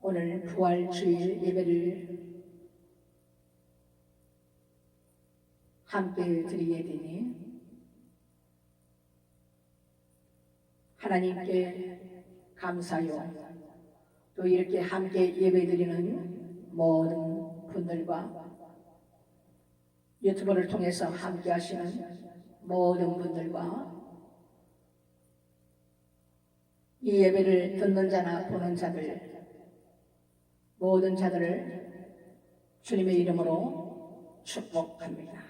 오늘 부활주일 예배를 함께 드리게 되니 하나님께 감사요. 또 이렇게 함께 예배드리는 모든 분들과 유튜브를 통해서 함께 하시는 모든 분들과 이 예배를 듣는 자나 보는 자들 모든 자들을 주님의 이름으로 축복합니다.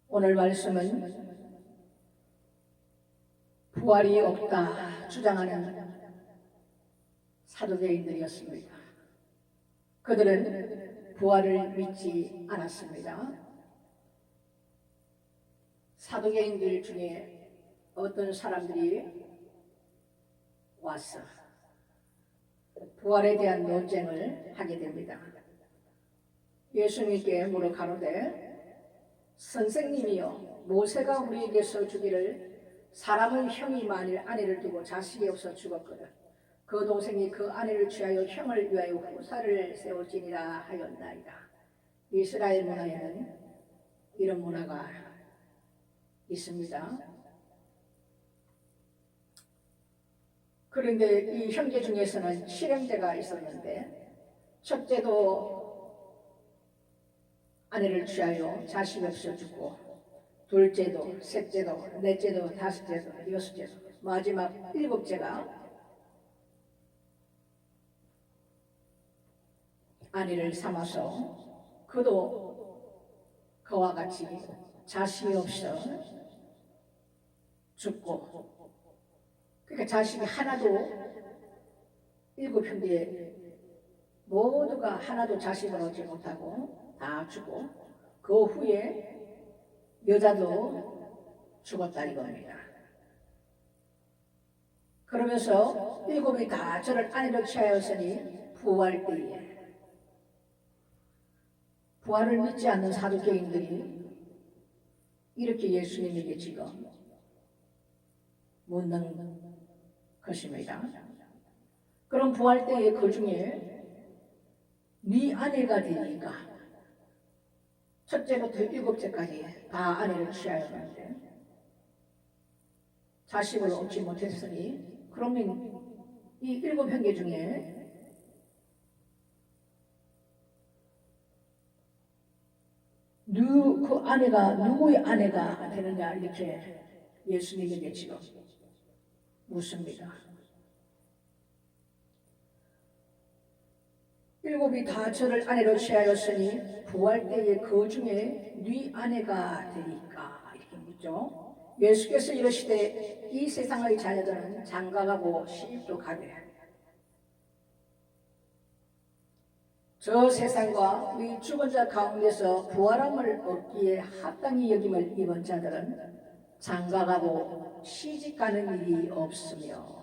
오늘 말씀은 부활이 없다 주장하는 사두개인들이었습니다. 그들은 부활을 믿지 않았습니다. 사두개인들 중에 어떤 사람들이 와서 부활에 대한 논쟁을 하게 됩니다. 예수님께 물어 가로되 선생님이여, 모세가 우리에게서 주기를 사람의 형이 만일 아내를 두고 자식이 없어 죽었거든 그 동생이 그 아내를 취하여 형을 위하여 후사를 세울지니라 하였나이다. 이스라엘 문화에는 이런 문화가 있습니다. 그런데 이 형제 중에서는 실형제가 있었는데 첫째도 아내를 취하여 자식이 없어 죽고 둘째도, 셋째도, 넷째도, 다섯째도, 여섯째도, 마지막 일곱째가 아내를 삼아서 그도 그와 같이 자식이 없어 죽고, 그러니까 자식이 하나도 일곱 형제 모두가 하나도 자식을 얻지 못하고 다 죽고 그 후에 여자도 죽었다 이겁니다. 그러면서 일곱이 다 저를 아내로 취하였으니 부활 때에 부활을 믿지 않는 사두개인들이 이렇게 예수님에게 지금 묻는 것입니다. 그럼 부활 때에 그 중에 네 아내가 되니까 첫째부터 일곱째까지 다 아내를 취하였는데 자식을 얻지 못했으니 그러면 이 일곱 형제 중에 그 아내가 누구의 아내가 되느냐 이렇게 예수님에게 지금 묻습니다. 일곱이 다 저를 아내로 취하였으니 부활 때에 그 중에 네 아내가 되리까 이렇게 묻죠. 예수께서 이르시되 이 세상의 자녀들은 장가가고 시집도 가되 저 세상과 이 죽은 자 가운데서 부활함을 얻기에 합당히 여김을 입은 자들은 장가가고 시집가는 일이 없으며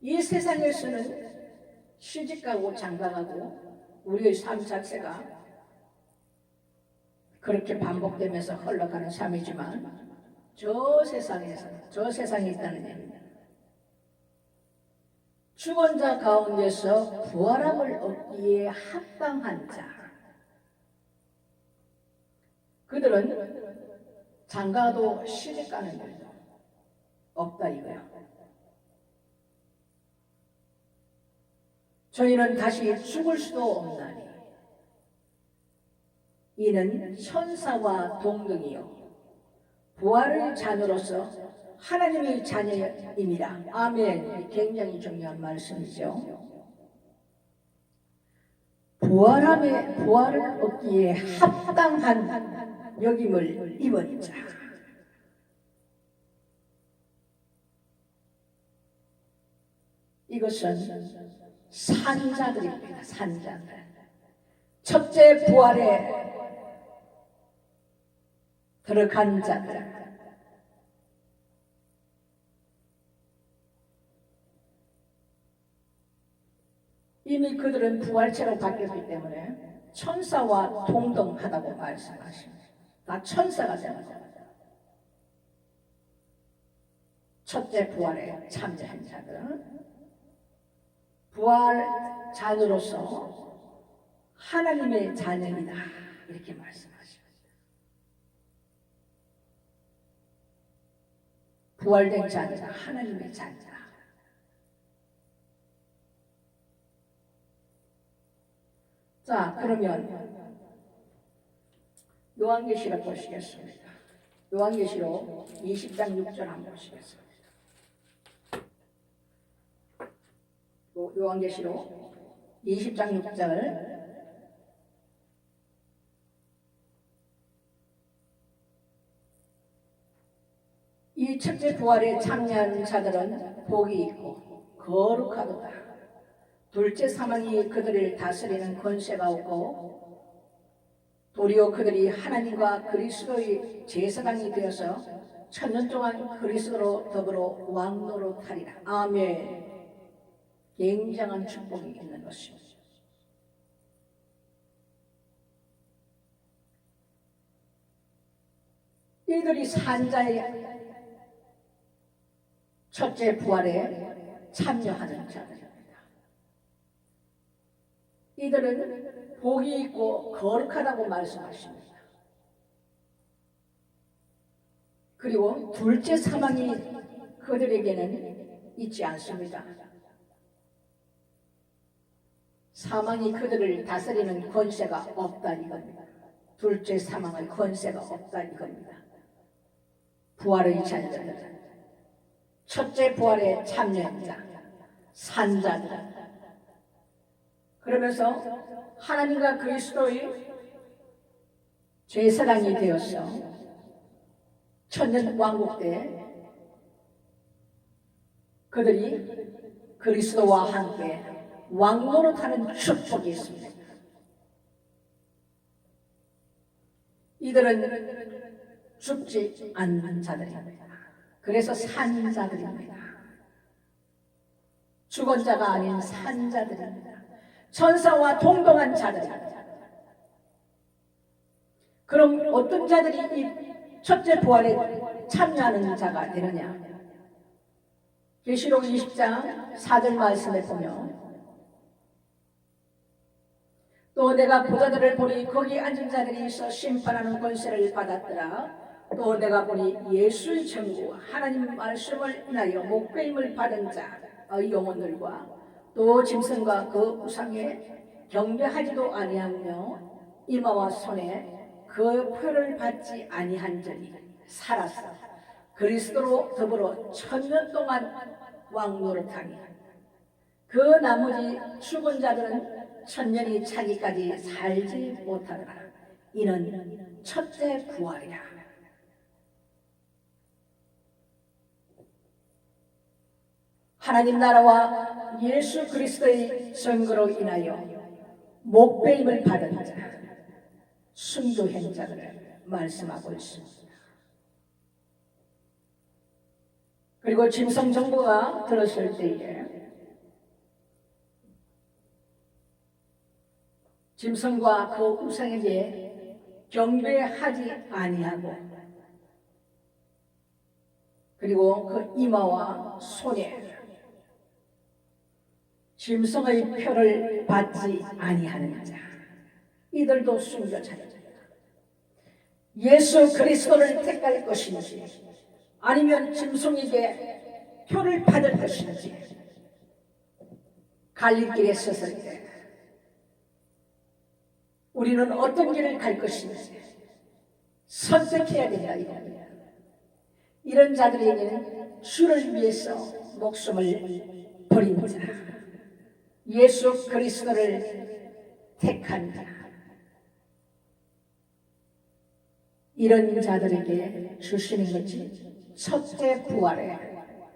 이 세상에서는 시집가고 장가가고 우리의 삶 자체가 그렇게 반복되면서 흘러가는 삶이지만 저 세상에서는 저 세상에 있다는 얘기입니다. 죽은 자 가운데서 부활함을 얻기에 합당한 자 그들은 장가도 시집가는 일도 없다 이거예요. 저희는 다시 죽을 수도 없나니 이는 천사와 동등이요 부활의 자녀로서 하나님의 자녀임이라. 아멘. 굉장히 중요한 말씀이죠. 부활을 얻기에 합당한 여김을 입은 자. 이것은 산자들입니다. 산자들. 첫째 부활에 들어간 자들. 이미 그들은 부활체로 바뀌었기 때문에 천사와 동등하다고 말씀하십니다. 다 천사가 되는 겁니다. 첫째 부활에 참여한 자들은 부활 자녀로서 하나님의 자녀이다 이렇게 말씀하십니다. 부활된 자녀가 하나님의 자녀다. 자, 그러면 요한계시록 보시겠습니다. 요한계시록 20장 6절 한번 보시겠습니다. 요한계시록 20장 6절 이 첫째 부활에 참여한 자들은 복이 있고 거룩하도다. 둘째 사망이 그들을 다스리는 권세가 없고 도리어 그들이 하나님과 그리스도의 제사장이 되어서 천년 동안 그리스도로 더불어 왕노로 타리라. 아멘. 굉장한 축복이 있는 것입니다. 이들이 산자의 첫째 부활에 참여하는 자들입니다. 이들은 복이 있고 거룩하다고 말씀하십니다. 그리고 둘째 사망이 그들에게는 있지 않습니다. 사망이 그들을 다스리는 권세가 없다 이겁니다. 둘째 사망의 권세가 없다 이겁니다. 부활의 자녀들은 첫째 부활에 참여한 자, 산자들. 그러면서 하나님과 그리스도의 제사장이 되어서 천년 왕국 때 그들이 그리스도와 함께 왕노릇하는 축복이 있습니다. 이들은 죽지 않는 자들입니다. 그래서 산자들입니다. 죽은 자가 아닌 산자들입니다. 천사와 동등한 자들입니다. 그럼 어떤 자들이 이 첫째 부활에 참여하는 자가 되느냐? 계시록 20장 4절 말씀에 보면 또 내가 보자들을 보니 거기 앉은 자들이 있어 심판하는 권세를 받았더라. 또 내가 보니 예수의 전구 하나님 말씀을 인하여 목배임을 받은 자의 영혼들과 또 짐승과 그 우상에 경배하지도 아니하며 이마와 손에 그 표를 받지 아니한 자니 살았어. 그리스도로 더불어 천년 동안 왕노릇하니 그 나머지 죽은 자들은 천년이 차기까지 살지 못하더라. 이는 첫째 부활이라. 하나님 나라와 예수 그리스도의 선거로 인하여 목배임을 받은 자, 순교한 자들을 말씀하고 있습니다. 그리고 짐승 정부가 들었을 때에 짐승과 그 우상에게 경배하지 아니하고 그리고 그 이마와 손에 짐승의 표를 받지 아니하는 자, 이들도 순교자입니다. 예수 그리스도를 택할 것인지 아니면 짐승에게 표를 받을 것인지 갈림길에 섰을 때 우리는 어떤 길을 갈 것인지 선택해야 된다 이겁니다. 이런 자들에게는 주를 위해서 목숨을 버린 자, 예수 그리스도를 택한 자, 이런 자들에게 주시는 것이 첫째 부활에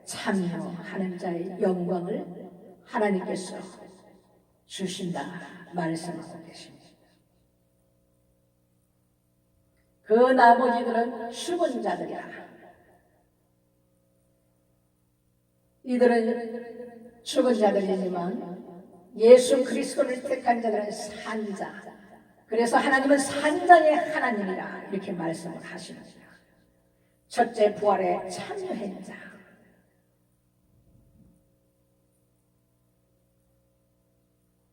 참여하는 자의 영광을 하나님께서 주신다 말씀하고 계십니다. 그 나머지들은 죽은 자들이라. 이들은 죽은 자들이지만 예수 그리스도를 택한 자들은 산자. 그래서 하나님은 산자의 하나님이라 이렇게 말씀을 하십니다. 첫째 부활에 참여한 자,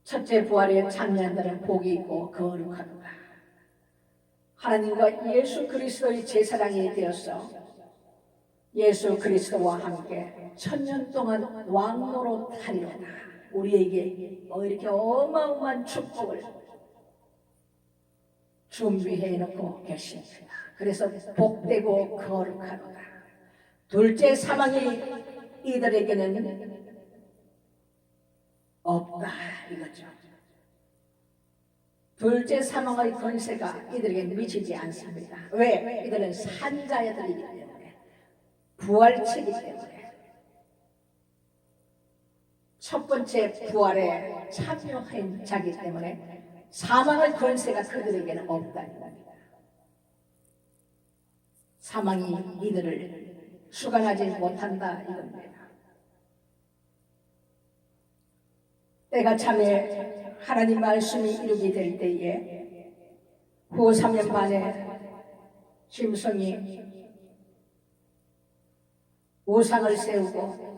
첫째 부활에 참여한 자는 복이 있고 거룩하도다. 하나님과 예수 그리스도의 제사장이 되어서 예수 그리스도와 함께 천년 동안 왕노로 하리로다. 우리에게 이렇게 어마어마한 축복을 준비해 놓고 계십니다. 그래서 복되고 거룩하도다. 둘째 사망이 이들에게는 없다 이거죠. 둘째 사망의 권세가 이들에게 미치지 않습니다. 왜? 이들은 산자들이기 때문에, 부활체이기 때문에. 첫 번째 부활에 참여한 자기 때문에 사망의 권세가 그들에게는 없다는 겁니다. 사망이 이들을 수간하지 못한다 이겁니다. 때가 참에 하나님 말씀이 이루게 될 때에 후 3년 만에 짐승이 우상을 세우고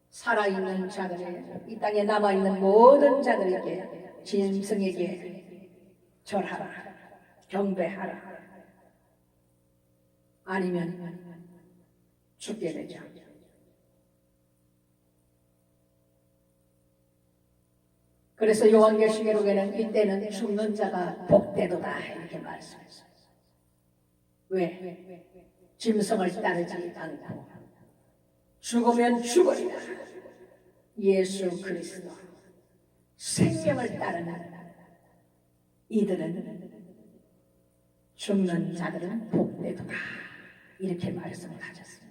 살아있는 자들의, 이 땅에 남아있는 모든 자들에게 짐승에게 절하라, 경배하라, 아니면 죽게 되죠. 그래서 요한계시록에는 이때는 죽는 자가 복되도다 이렇게 말씀했어요. 왜? 짐승을 따르지 않고 죽으면 죽으리라. 예수 그리스도 생명을 따르는 이들은, 죽는 자들은 복되도다 이렇게 말씀을 하셨습니다.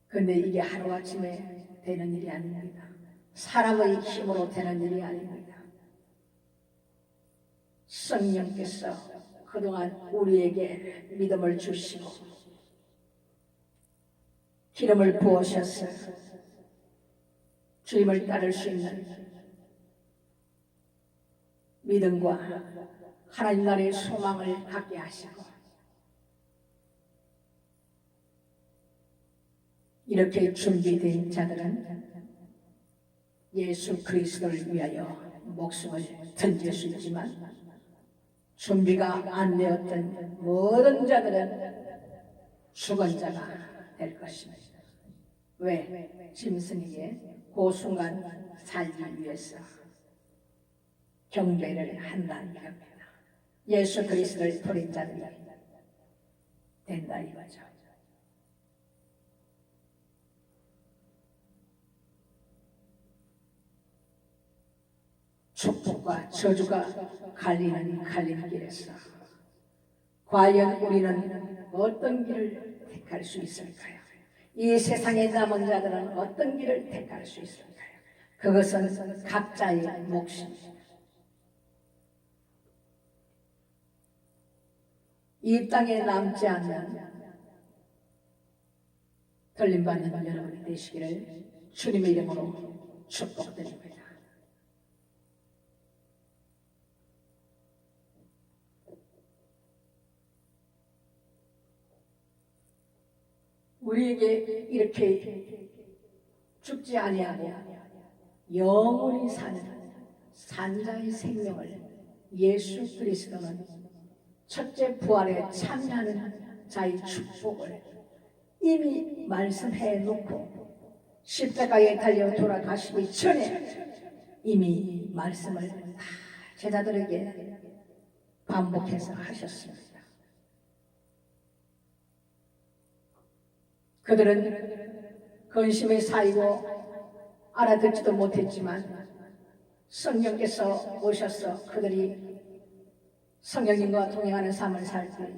그런데 이게 하루아침에 되는 일이 아닙니다. 사람의 힘으로 되는 일이 아닙니다. 성령께서 그동안 우리에게 믿음을 주시고 기름을 부으셔서 주님을 따를 수 있는 믿음과 하나님 나라의 소망을 갖게 하시고, 이렇게 준비된 자들은 예수 그리스도를 위하여 목숨을 던질 수 있지만, 준비가 안 되었던 모든 자들은 죽은 자가 될 것입니다. 왜? 짐승에게 그 순간 살기 위해서 경배를 한다는 겁니다. 예수 그리스도를 버린 자들이 된다 이거죠. 축복과 저주가 갈리는 갈림길에서 과연 우리는 어떤 길을 택할 수 있을까요? 이 세상에 남은 자들은 어떤 길을 택할 수 있을까요? 그것은 각자의 몫입니다. 이 땅에 남지 않는 돌림받는 여러분이 되시기를 주님의 이름으로 축복드립니다. 우리에게 이렇게 죽지 아니하고 영원히 사는 산자의 생명을 예수 그리스도는 첫째 부활에 참여하는 자의 축복을 이미 말씀해 놓고 십자가에 달려 돌아가시기 전에 이미 말씀을 다 제자들에게 반복해서 하셨습니다. 그들은 근심에 쌓이고 알아듣지도 못했지만 성령께서 오셔서 그들이 성령님과 동행하는 삶을 살 때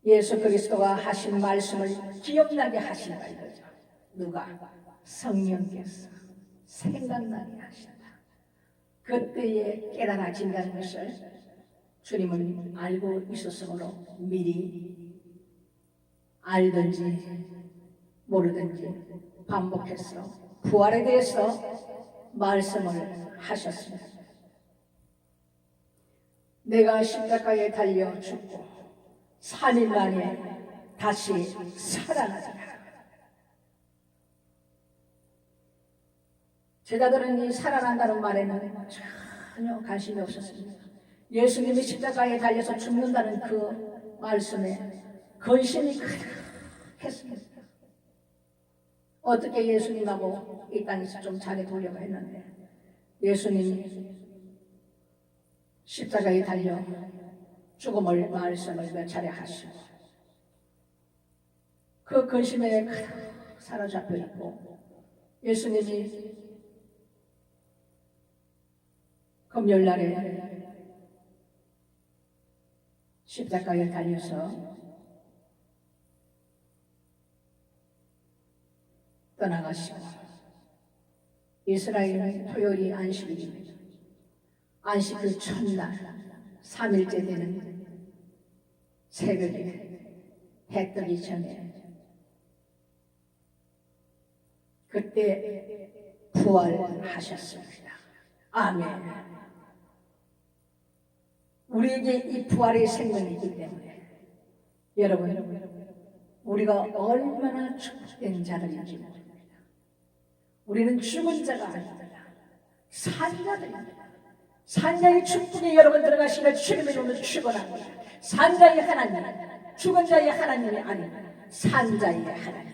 예수 그리스도가 하신 말씀을 기억나게 하신다 이거죠. 누가? 성령께서 생각나게 하신다. 그때에 깨달아진다는 것을 주님은 알고 있었으므로 미리 알든지 모르든지 반복해서 부활에 대해서 말씀을 하셨습니다. 내가 십자가에 달려 죽고 3일 만에 다시 살아나리라. 제자들은 이 살아난다는 말에는 전혀 관심이 없었습니다. 예수님이 십자가에 달려서 죽는다는 그 말씀에 근심이 가득했습니다. 어떻게 예수님하고 이 땅에서 좀 잘해보려고 했는데 예수님이 십자가에 달려 죽음을 말씀을 몇 차례 하시고 그 근심에 가득 사로잡혀 있고 예수님이 금요일날에 십자가에 달려서 떠나가시고 이스라엘은 토요일이 안식일입니다. 안식일 첫날 3일째 되는 새벽에 해 뜨기 전에 그때 부활하셨습니다. 아멘. 우리에게 이 부활의 생명이 있기 때문에 여러분 우리가 얼마나 축복된 자들인지 모릅니다. 우리는 죽은 자가 아닙니다. 산 자들입니다. 산자의 축복에 여러분 들어가시는 주님의 이름으로 축원합니다. 산자의 하나님, 죽은 자의 하나님이 아닙니다. 산자의 하나님.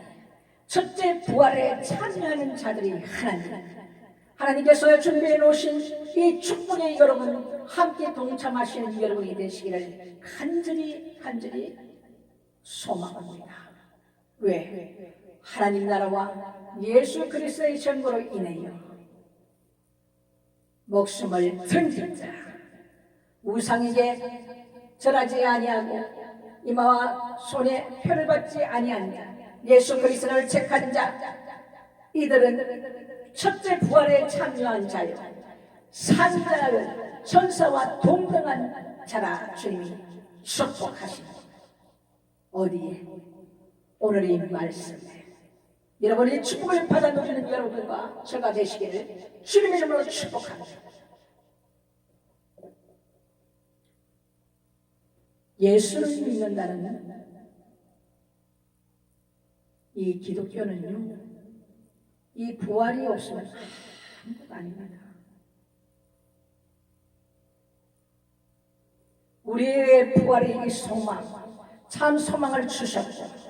첫째 부활에 참여하는 자들이 하나님. 하나님께서 준비해 놓으신 이 축복에 여러분 함께 동참하시는 여러분이 되시기를 간절히 소망합니다. 왜? 하나님 나라와 예수 그리스도의 전부로 인하여 목숨을 던진 자, 우상에게 절하지 아니하고 이마와 손에 표를 받지 아니한 자, 예수 그리스도를 책하는 자, 이들은 첫째 부활에 참여한 자요 산자를 천사와 동등한 자라 주님이 축복하십니다. 어디에? 오늘 이 말씀에 여러분이 축복을 받아 누리는 여러분과 저가 되시기를 주님의 이름으로 축복합니다. 예수를 믿는다는 이 기독교는요, 이 부활이 없으면 아무것도 아닙니다. 우리의 부활의 이 소망, 참 소망을 주셨고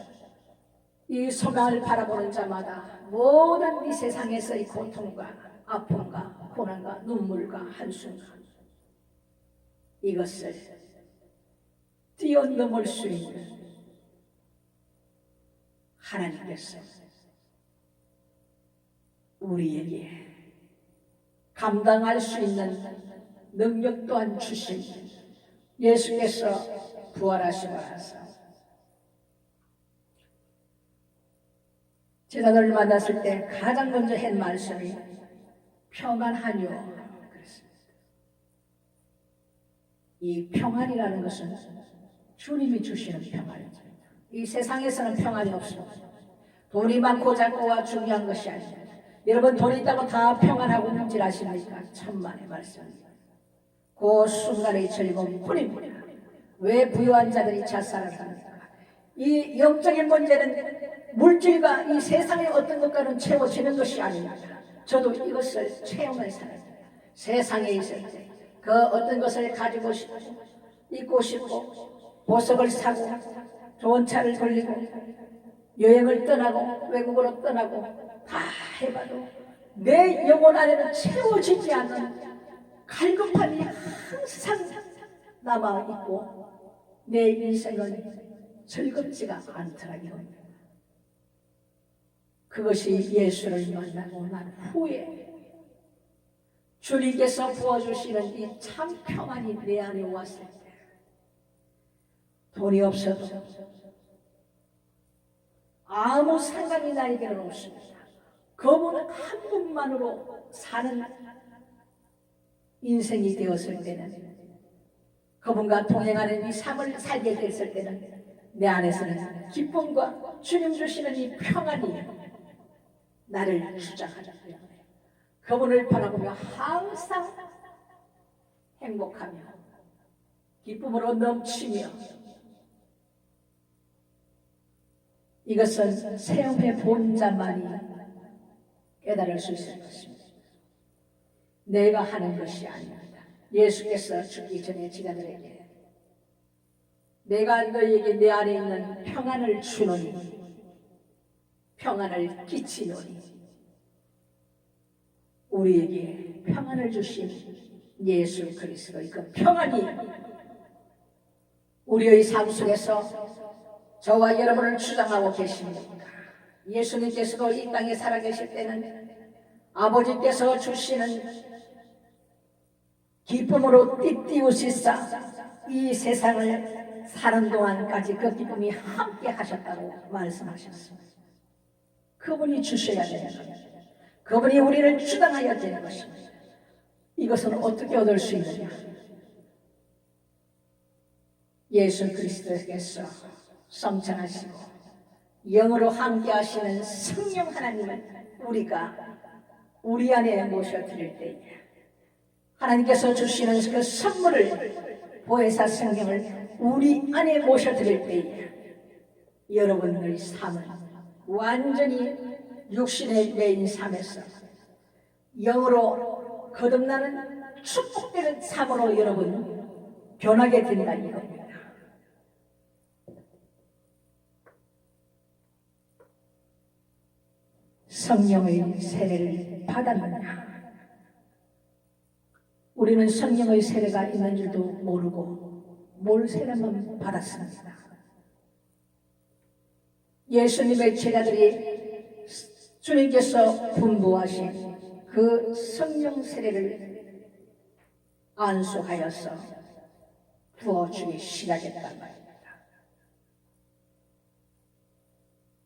이 소망을 바라보는 자마다 모든 이 세상에서의 고통과 아픔과 고난과 눈물과 한숨과 이것을 뛰어넘을 수 있는 하나님께서 우리에게 감당할 수 있는 능력 또한 주신 예수께서 부활하시고 나서 제자들을 만났을 때 가장 먼저 한 말씀이 평안하뇨 그랬습니다. 이 평안이라는 것은 주님이 주시는 평안입니다. 이 세상에서는 평안이 없습니다. 돈이 많고 작고가 중요한 것이 아닙니다. 여러분 돈이 있다고 다 평안하고 문질하십니까? 천만의 말씀입니다. 그 순간의 즐거움 뿐입니다. 왜 부유한 자들이 자살을 합니까? 이 영적인 문제는 물질과 이 세상의 어떤 것과는 채워지는 것이 아닙니다. 저도 이것을 체험할 사람입니다. 세상에 있을 때 그 어떤 것을 가지고 싶고 입고 싶고 보석을 사고 좋은 차를 돌리고 여행을 떠나고 외국으로 떠나고 다 해봐도 내 영혼 안에는 채워지지 않는 갈급함이 항상 남아있고 내 인생은 즐겁지가 않더라고요. 그것이 예수를 만나고 난 후에 주님께서 부어주시는 이 참 평안이 내 안에 왔을 때 돈이 없어도 아무 상관이 나에게는 없습니다. 그분 한 분만으로 사는 인생이 되었을 때는 그분과 동행하는 이 삶을 살게 됐을 때는 내 안에서는 기쁨과 주님 주시는 이 평안이 나를 주장하잖아요. 그분을 바라보며 항상 행복하며 기쁨으로 넘치며 이것은 체험해 본 자만이 깨달을 수 있을 것입니다. 내가 하는 것이 아닙니다. 예수께서 죽기 전에 제자들에게 내가 너희에게 내 안에 있는 평안을 주노니 평안을 끼치노니 우리에게 평안을 주신 예수 그리스도의 그 평안이 우리의 삶 속에서 저와 여러분을 주장하고 계십니까? 예수님께서도 이 땅에 살아계실 때는 아버지께서 주시는 기쁨으로 띠띠우시사 이 세상을 사는 동안까지 그 기쁨이 함께 하셨다고 말씀하셨습니다. 그분이 주셔야 되는 겁니다. 그분이 우리를 주장하여야 되는 것입니다. 이것은 어떻게 얻을 수 있느냐? 예수 그리스도께서 성찬하시고 영으로 함께 하시는 성령 하나님을 우리가 우리 안에 모셔드릴 때에 하나님께서 주시는 그 선물을 보혜사 성령을 우리 안에 모셔드릴 때에 여러분의 삶은 완전히 육신의 매인 삶에서 영으로 거듭나는 축복되는 삶으로 여러분 변하게 된다 이겁니다. 성령의 세례를 받았느냐? 우리는 성령의 세례가 있는 줄도 모르고 뭘 세례만 받았습니다. 예수님의 제자들이 주님께서 분부하신 그 성령 세례를 안수하여서 부어주기 시작했단 말입니다.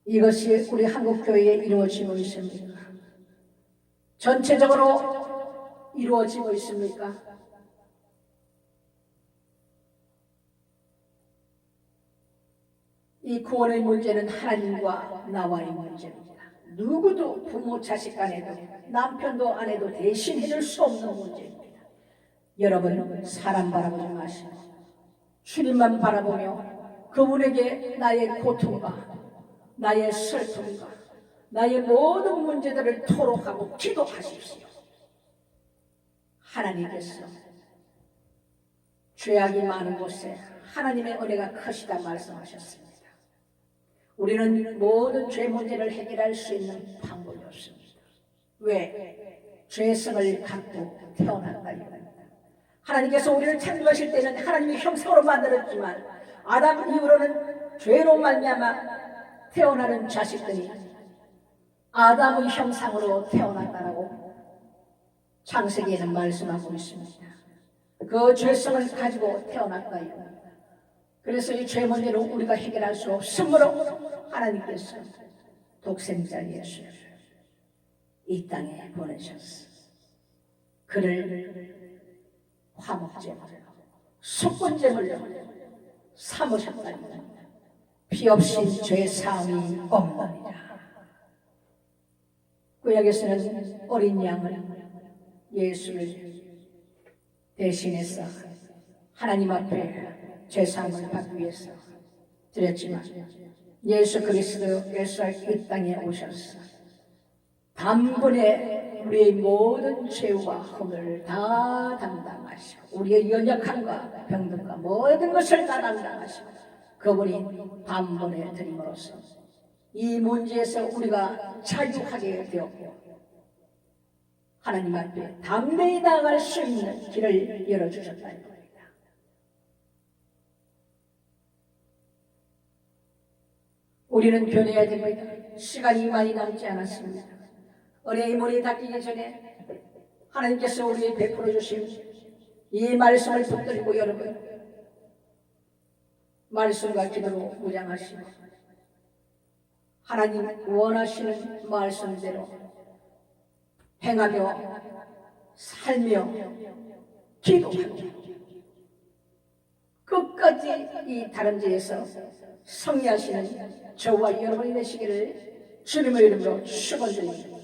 이것이 우리 한국교회에 이루어지고 있습니까? 전체적으로 이루어지고 있습니까? 이 구원의 문제는 하나님과 나와의 문제입니다. 누구도 부모 자식 간에도 남편도 아내도 대신해 줄 수 없는 문제입니다. 여러분 사람 바라보지 마시고 주님만 바라보며 그분에게 나의 고통과 나의 슬픔과 나의 모든 문제들을 토로하고 기도하십시오. 하나님께서 죄악이 많은 곳에 하나님의 은혜가 크시다 말씀하셨습니다. 우리는 모든 죄 문제를 해결할 수 있는 방법이 없습니다. 왜? 죄성을 갖고 태어났다 이겁니다. 하나님께서 우리를 창조하실 때는 하나님의 형상으로 만들었지만 아담 이후로는 죄로 말미암아 태어나는 자식들이 아담의 형상으로 태어났다라고 창세기에는 말씀하고 있습니다. 그 죄성을 가지고 태어났다 이겁니다. 그래서 이 죄 문제를 우리가 해결할 수 없으므로 하나님께서 독생자 예수를 이 땅에 보내셨어. 그를 화목제물로 속건제물로 삼으셨다니 피 없이 죄 사함이 없느니라. 구약에서는 어린 양을 예수를 대신해서 하나님 앞에 죄사함을 받기 위해서 드렸지만 예수 그리스도께서 이 땅에 오셔서 단번에 우리의 모든 죄와 허물을 다 담당하시고 우리의 연약함과 병든과 모든 것을 다 담당하시고 그분이 단번에 드림으로써 이 문제에서 우리가 자유하게 되었고 하나님 앞에 담대히 나아갈 수 있는 길을 열어주셨다는 겁니다. 우리는 변해야 됩니다. 시간이 많이 남지 않았습니다. 어린이 문이 닫히기 전에 하나님께서 우리에게 베풀어 주신 이 말씀을 붙들고 여러분 말씀과 기도로 무장하시고 하나님 원하시는 말씀대로 행하며 살며 기도하며 끝까지 이 다람쥐에서 승리하시는 저와 여러분이 되시기를 주님의 이름으로 축원드립니다.